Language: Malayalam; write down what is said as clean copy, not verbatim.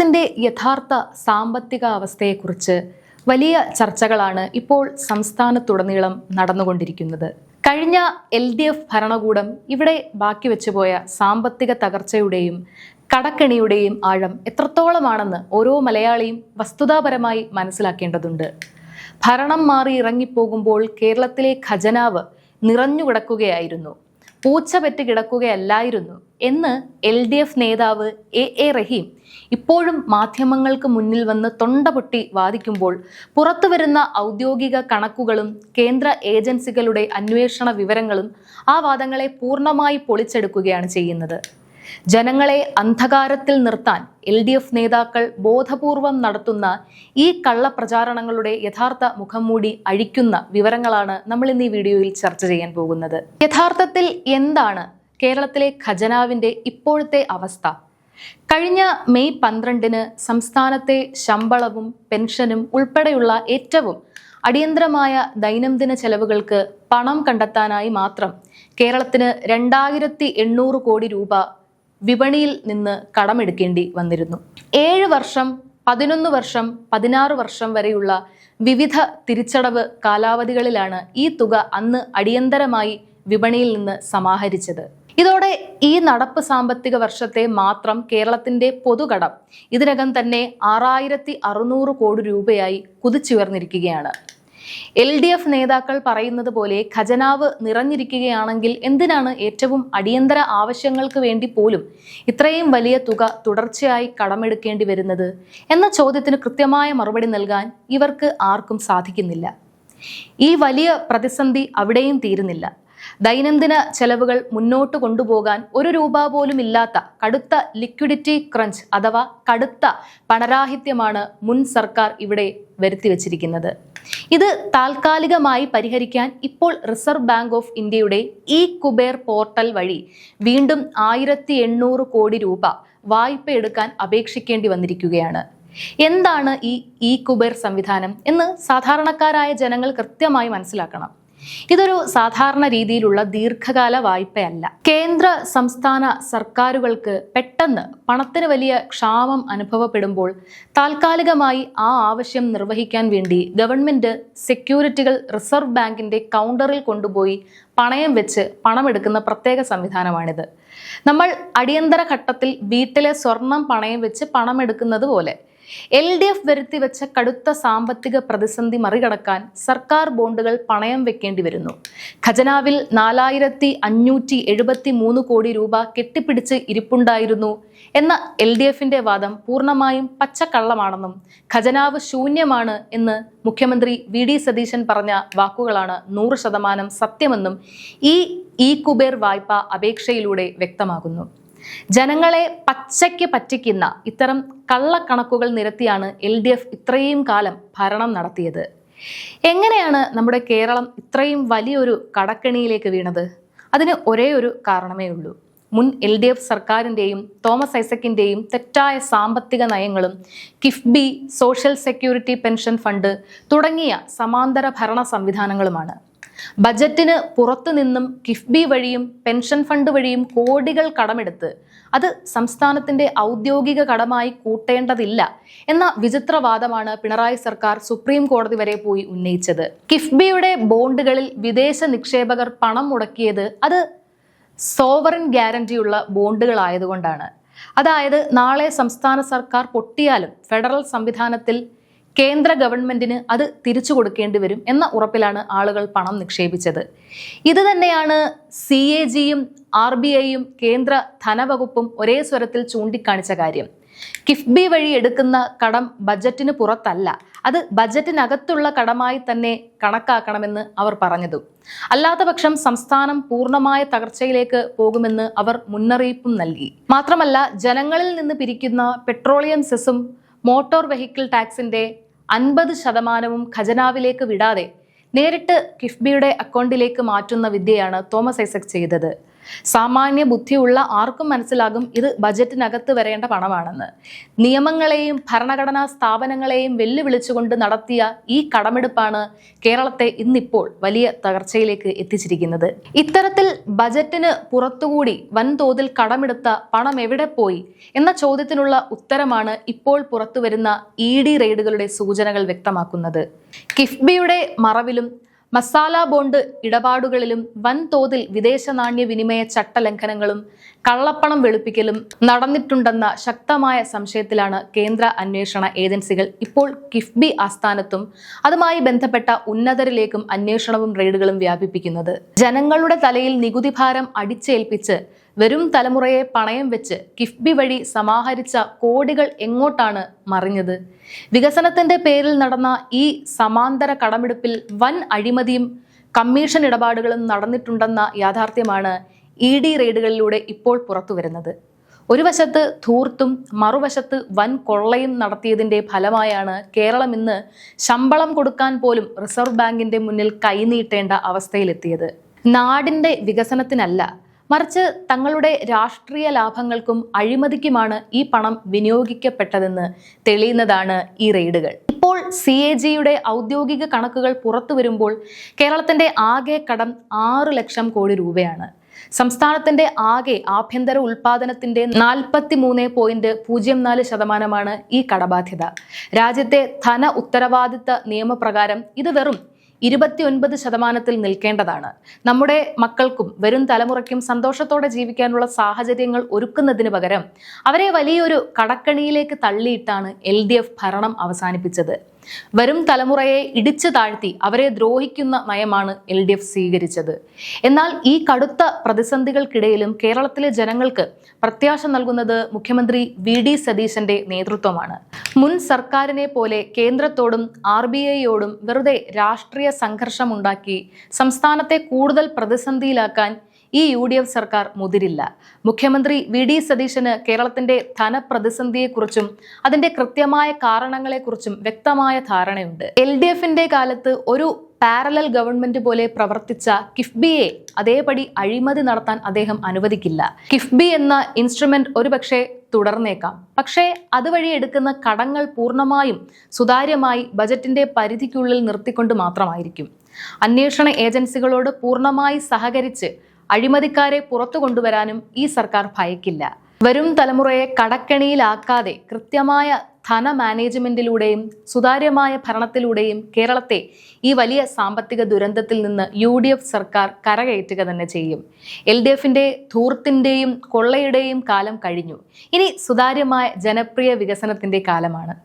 കേരളത്തിന്റെ യഥാർത്ഥ സാമ്പത്തിക അവസ്ഥയെക്കുറിച്ച് വലിയ ചർച്ചകളാണ് ഇപ്പോൾ സംസ്ഥാനത്തുടനീളം നടന്നുകൊണ്ടിരിക്കുന്നത്. കഴിഞ്ഞ LDF ഭരണകൂടം ഇവിടെ ബാക്കി വെച്ചുപോയ സാമ്പത്തിക തകർച്ചയുടെയും കടക്കെണിയുടെയും ആഴം എത്രത്തോളമാണെന്ന് ഓരോ മലയാളിയും വസ്തുതാപരമായി മനസ്സിലാക്കേണ്ടതുണ്ട്. ഭരണം മാറി ഇറങ്ങിപ്പോകുമ്പോൾ കേരളത്തിലെ ഖജനാവ് നിറഞ്ഞുകിടക്കുകയായിരുന്നു, പൂച്ച പെറ്റ് കിടക്കുകയല്ലായിരുന്നു എന്ന് LDF നേതാവ് A റഹീം ഇപ്പോഴും മാധ്യമങ്ങൾക്ക് മുന്നിൽ വന്ന് തൊണ്ടപൊട്ടി വാദിക്കുമ്പോൾ പുറത്തുവരുന്ന ഔദ്യോഗിക കണക്കുകളും കേന്ദ്ര ഏജൻസികളുടെ അന്വേഷണ വിവരങ്ങളും ആ വാദങ്ങളെ പൂർണ്ണമായി പൊളിച്ചെടുക്കുകയാണ് ചെയ്യുന്നത്. ജനങ്ങളെ അന്ധകാരത്തിൽ നിർത്താൻ LDF നേതാക്കൾ ബോധപൂർവം നടത്തുന്ന ഈ കള്ളപ്രചാരണങ്ങളുടെ യഥാർത്ഥ മുഖംമൂടി അഴിക്കുന്ന വിവരങ്ങളാണ് നമ്മൾ ഇന്ന് ഈ വീഡിയോയിൽ ചർച്ച ചെയ്യാൻ പോകുന്നത്. യഥാർത്ഥത്തിൽ എന്താണ് കേരളത്തിലെ ഖജനാവിന്റെ ഇപ്പോഴത്തെ അവസ്ഥ? കഴിഞ്ഞ മെയ് 12-ന് സംസ്ഥാനത്തെ ശമ്പളവും പെൻഷനും ഉൾപ്പെടെയുള്ള ഏറ്റവും അടിയന്തരമായ ദൈനംദിന ചെലവുകൾക്ക് പണം കണ്ടെത്താനായി മാത്രം കേരളത്തിന് 2800 കോടി രൂപ വിപണിയിൽ നിന്ന് കടമെടുക്കേണ്ടി വന്നിരുന്നു. 7 വർഷം, 11 വർഷം, 16 വർഷം വരെയുള്ള വിവിധ തിരിച്ചടവ് കാലാവധികളിലാണ് ഈ തുക അന്ന് അടിയന്തരമായി വിപണിയിൽ നിന്ന് സമാഹരിച്ചത്. ഇതോടെ ഈ നടപ്പ് സാമ്പത്തിക വർഷത്തെ മാത്രം കേരളത്തിന്റെ പൊതുകടം ഇതിനകം തന്നെ 6600 കോടി രൂപയായി കുതിച്ചുയർന്നിരിക്കുകയാണ്. LDF നേതാക്കൾ പറയുന്നത് പോലെ ഖജനാവ് നിറഞ്ഞിരിക്കുകയാണെങ്കിൽ എന്തിനാണ് ഏറ്റവും അടിയന്തര ആവശ്യങ്ങൾക്ക് വേണ്ടി പോലും ഇത്രയും വലിയ തുക തുടർച്ചയായി കടമെടുക്കേണ്ടി വരുന്നത് എന്ന ചോദ്യത്തിന് കൃത്യമായ മറുപടി നൽകാൻ ഇവർക്ക് ആർക്കും സാധിക്കുന്നില്ല. ഈ വലിയ പ്രതിസന്ധി അവിടെയും തീരുന്നില്ല. ദൈനംദിന ചെലവുകൾ മുന്നോട്ട് കൊണ്ടുപോകാൻ 1 രൂപ പോലും ഇല്ലാത്ത കടുത്ത ലിക്വിഡിറ്റി ക്രഞ്ച് അഥവാ കടുത്ത പണരാഹിത്യമാണ് മുൻ സർക്കാർ ഇവിടെ വരുത്തിവെച്ചിരിക്കുന്നത്. ഇത് താൽക്കാലികമായി പരിഹരിക്കാൻ ഇപ്പോൾ റിസർവ് ബാങ്ക് ഓഫ് ഇന്ത്യയുടെ കുബേർ പോർട്ടൽ വഴി വീണ്ടും 1800 കോടി രൂപ വായ്പ എടുക്കാൻ അപേക്ഷിക്കേണ്ടി വന്നിരിക്കുകയാണ്. എന്താണ് ഈ കുബേർ സംവിധാനം എന്ന് സാധാരണക്കാരായ ജനങ്ങൾ കൃത്യമായി മനസ്സിലാക്കണം. ഇതൊരു സാധാരണ രീതിയിലുള്ള ദീർഘകാല വായ്പയല്ല. കേന്ദ്ര സംസ്ഥാന സർക്കാരുകൾക്ക് പെട്ടെന്ന് പണത്തിന് വലിയ ക്ഷാമം അനുഭവപ്പെടുമ്പോൾ താൽക്കാലികമായി ആ ആവശ്യം നിർവഹിക്കാൻ വേണ്ടി ഗവൺമെന്റ് സെക്യൂരിറ്റികൾ റിസർവ് ബാങ്കിന്റെ കൗണ്ടറിൽ കൊണ്ടുപോയി പണയം വെച്ച് പണമെടുക്കുന്ന പ്രത്യേക സംവിധാനമാണിത്. നമ്മൾ അടിയന്തര ഘട്ടത്തിൽ വീട്ടിലെ സ്വർണം പണയം വെച്ച് പണമെടുക്കുന്നത് പോലെ LDF വരുത്തിവെച്ച കടുത്ത സാമ്പത്തിക പ്രതിസന്ധി മറികടക്കാൻ സർക്കാർ ബോണ്ടുകൾ പണയം വെക്കേണ്ടി വരുന്നു. ഖജനാവിൽ 4573 കോടി രൂപ കെട്ടിപ്പിടിച്ച് ഇരിപ്പുണ്ടായിരുന്നു എന്ന LDFന്റെ വാദം പൂർണ്ണമായും പച്ചക്കള്ളമാണെന്നും ഖജനാവ് ശൂന്യമാണ് എന്ന് മുഖ്യമന്ത്രി VD സതീശൻ പറഞ്ഞ വാക്കുകളാണ് 100% സത്യമെന്നും ഈ കുബേർ വായ്പ അപേക്ഷയിലൂടെ വ്യക്തമാകുന്നു. ജനങ്ങളെ പച്ചയ്ക്ക് പറ്റിക്കുന്ന ഇത്തരം കള്ളക്കണക്കുകൾ നിരത്തിയാണ് LDF ഇത്രയും കാലം ഭരണം നടത്തിയത്. എങ്ങനെയാണ് നമ്മുടെ കേരളം ഇത്രയും വലിയൊരു കടക്കെണിയിലേക്ക് വീണത്? അതിന് ഒരേ ഒരു കാരണമേ ഉള്ളൂ. മുൻ LDF സർക്കാരിൻ്റെയും തോമസ് ഐസക്കിൻ്റെയും തെറ്റായ സാമ്പത്തിക നയങ്ങളും KIIFB, social security pension fund തുടങ്ങിയ സമാന്തര ഭരണ സംവിധാനങ്ങളുമാണ്. ബജറ്റിന് പുറത്തുനിന്നും കിഫ്ബി വഴിയും പെൻഷൻ ഫണ്ട് വഴിയും കോടികൾ കടമെടുത്ത് അത് സംസ്ഥാനത്തിന്റെ ഔദ്യോഗിക കടമായി കൂട്ടേണ്ടതില്ല എന്ന വിചിത്രവാദമാണ് പിണറായി സർക്കാർ സുപ്രീം കോടതി വരെ പോയി ഉന്നയിച്ചത്. കിഫ്ബിയുടെ ബോണ്ടുകളിൽ വിദേശ നിക്ഷേപകർ പണം മുടക്കിയത് അത് സോവറിൻ ഗ്യാരണ്ടിയുള്ള ബോണ്ടുകളായതുകൊണ്ടാണ്. അതായത് നാളെ സംസ്ഥാന സർക്കാർ പൊട്ടിയാലും ഫെഡറൽ സംവിധാനത്തിൽ കേന്ദ്ര ഗവൺമെന്റിന് അത് തിരിച്ചു കൊടുക്കേണ്ടി വരും എന്ന ഉറപ്പിലാണ് ആളുകൾ പണം നിക്ഷേപിച്ചത്. ഇത് തന്നെയാണ് CAGയും RBIയും കേന്ദ്ര ധനവകുപ്പും ഒരേ സ്വരത്തിൽ ചൂണ്ടിക്കാണിച്ച കാര്യം. കിഫ്ബി വഴി എടുക്കുന്ന കടം ബജറ്റിന് പുറത്തല്ല, അത് ബജറ്റിനകത്തുള്ള കടമായി തന്നെ കണക്കാക്കണമെന്ന് അവർ പറഞ്ഞതും. അല്ലാത്തപക്ഷം സംസ്ഥാനം പൂർണ്ണമായ തകർച്ചയിലേക്ക് പോകുമെന്ന് അവർ മുന്നറിയിപ്പും നൽകി. മാത്രമല്ല, ജനങ്ങളിൽ നിന്ന് പിരിക്കുന്ന പെട്രോളിയം സെസ്സും മോട്ടോർ വെഹിക്കിൾ ടാക്സിന്റെ 50% ഖജനാവിലേക്ക് വിടാതെ നേരിട്ട് കിഫ്ബിയുടെ അക്കൗണ്ടിലേക്ക് മാറ്റുന്ന വിദ്യയാണ് തോമസ് ഐസക് ചെയ്തത്. സാമാന്യ ബുദ്ധിയുള്ള ആർക്കും മനസ്സിലാകും ഇത് ബജറ്റിനകത്ത് വരേണ്ട പണമാണെന്ന്. നിയമങ്ങളെയും ഭരണഘടനാ സ്ഥാപനങ്ങളെയും വെല്ലുവിളിച്ചുകൊണ്ട് നടത്തിയ ഈ കടമെടുപ്പാണ് കേരളത്തെ ഇന്നിപ്പോൾ വലിയ തകർച്ചയിലേക്ക് എത്തിച്ചിരിക്കുന്നത്. ഇത്തരത്തിൽ ബജറ്റിന് പുറത്തുകൂടി വൻതോതിൽ കടമെടുത്ത പണം എവിടെ പോയി എന്ന ചോദ്യത്തിനുള്ള ഉത്തരമാണ് ഇപ്പോൾ പുറത്തുവരുന്ന ED റെയ്ഡുകളുടെ സൂചനകൾ വ്യക്തമാക്കുന്നത്. കിഫ്ബിയുടെ മറവിലും മസാല ബോണ്ട് ഇടപാടുകളിലും വൻതോതിൽ വിദേശ നാണ്യ വിനിമയ ചട്ടലംഘനങ്ങളും കള്ളപ്പണം വെളുപ്പിക്കലും നടന്നിട്ടുണ്ടെന്ന ശക്തമായ സംശയത്തിലാണ് കേന്ദ്ര അന്വേഷണ ഏജൻസികൾ ഇപ്പോൾ കിഫ്ബി ആസ്ഥാനത്തും അതുമായി ബന്ധപ്പെട്ട ഉന്നതരിലേക്കും അന്വേഷണവും റെയ്ഡുകളും വ്യാപിപ്പിക്കുന്നത്. ജനങ്ങളുടെ തലയിൽ നികുതി ഭാരം അടിച്ചേൽപ്പിച്ച് വരും തലമുറയെ പണയം വെച്ച് കിഫ്ബി വഴി സമാഹരിച്ച കോടികൾ എങ്ങോട്ടാണ് മറിഞ്ഞത്? വികസനത്തിന്റെ പേരിൽ നടന്ന ഈ സമാന്തര കടമെടുപ്പിൽ വൻ അഴിമതിയും കമ്മീഷൻ ഇടപാടുകളും നടന്നിട്ടുണ്ടെന്ന യാഥാർത്ഥ്യമാണ് ED റെയ്ഡുകളിലൂടെ ഇപ്പോൾ പുറത്തുവരുന്നത്. ഒരു വശത്ത് ധൂർത്തും മറുവശത്ത് വൻ കൊള്ളയും നടത്തിയതിന്റെ ഫലമായാണ് കേരളം ഇന്ന് ശമ്പളം കൊടുക്കാൻ പോലും റിസർവ് ബാങ്കിന്റെ മുന്നിൽ കൈനീട്ടേണ്ട അവസ്ഥയിലെത്തിയത്. നാടിന്റെ വികസനത്തിനല്ല, മറിച്ച് തങ്ങളുടെ രാഷ്ട്രീയ ലാഭങ്ങൾക്കും അഴിമതിക്കുമാണ് ഈ പണം വിനിയോഗിക്കപ്പെട്ടതെന്ന് തെളിയുന്നതാണ് ഈ റെയ്ഡുകൾ. ഇപ്പോൾ CAGയുടെ ഔദ്യോഗിക കണക്കുകൾ പുറത്തു വരുമ്പോൾ കേരളത്തിന്റെ ആകെ കടം 6 ലക്ഷം കോടി രൂപയാണ്. സംസ്ഥാനത്തിന്റെ ആകെ ആഭ്യന്തര ഉൽപാദനത്തിന്റെ 43.04% ഈ കടബാധ്യത. രാജ്യത്തെ ധന ഉത്തരവാദിത്ത നിയമപ്രകാരം ഇത് വെറും 29% നിൽക്കേണ്ടതാണ്. നമ്മുടെ മക്കൾക്കും വരും തലമുറയ്ക്കും സന്തോഷത്തോടെ ജീവിക്കാനുള്ള സാഹചര്യങ്ങൾ ഒരുക്കുന്നതിന് പകരം അവരെ വലിയൊരു കടക്കണിയിലേക്ക് തള്ളിയിട്ടാണ് LDF ഭരണം അവസാനിപ്പിച്ചത്. വരും തലമുറയെ ഇടിച്ചു താഴ്ത്തി അവരെ ദ്രോഹിക്കുന്ന നയമാണ് LDF സ്വീകരിച്ചത്. എന്നാൽ ഈ കടുത്ത പ്രതിസന്ധികൾക്കിടയിലും കേരളത്തിലെ ജനങ്ങൾക്ക് പ്രത്യാശ നൽകുന്നത് മുഖ്യമന്ത്രി VD സതീശന്റെ നേതൃത്വമാണ്. മുൻ സർക്കാരിനെ പോലെ കേന്ദ്രത്തോടും RBIയോടും വെറുതെ രാഷ്ട്രീയ സംഘർഷമുണ്ടാക്കി സംസ്ഥാനത്തെ കൂടുതൽ പ്രതിസന്ധിയിലാക്കാൻ ഈ UDF സർക്കാർ മുതിരില്ല. മുഖ്യമന്ത്രി VD സതീശന് കേരളത്തിന്റെ ധനപ്രതിസന്ധിയെക്കുറിച്ചും അതിന്റെ കൃത്യമായ കാരണങ്ങളെക്കുറിച്ചും വ്യക്തമായ ധാരണയുണ്ട്. LDFന്റെ കാലത്ത് ഒരു പാരലൽ ഗവൺമെന്റ് പോലെ പ്രവർത്തിച്ച കിഫ്ബിയെ അതേപടി അഴിമതി നടത്താൻ അദ്ദേഹം അനുവദിക്കില്ല. കിഫ്ബി എന്ന ഇൻസ്ട്രുമെന്റ് ഒരുപക്ഷെ തുടർന്നേക്കാം, പക്ഷേ അതുവഴി എടുക്കുന്ന കടങ്ങൾ പൂർണ്ണമായും സുതാര്യമായി ബജറ്റിന്റെ പരിധിക്കുള്ളിൽ നിർത്തിക്കൊണ്ട് മാത്രമായിരിക്കും. അന്വേഷണ ഏജൻസികളോട് പൂർണ്ണമായി സഹകരിച്ച് അഴിമതിക്കാരെ പുറത്തു കൊണ്ടുവരാനും ഈ സർക്കാർ ഭയക്കില്ല. വരും തലമുറയെ കടക്കെണിയിലാക്കാതെ കൃത്യമായ ധന മാനേജ്മെന്റിലൂടെയും സുതാര്യമായ ഭരണത്തിലൂടെയും കേരളത്തെ ഈ വലിയ സാമ്പത്തിക ദുരന്തത്തിൽ നിന്ന് UDF സർക്കാർ കരകയറ്റുക തന്നെ ചെയ്യും. LDFന്റെ ധൂർത്തിന്റെയും കൊള്ളയുടെയും കാലം കഴിഞ്ഞു. ഇനി സുതാര്യമായ ജനപ്രിയ വികസനത്തിന്റെ കാലമാണ്.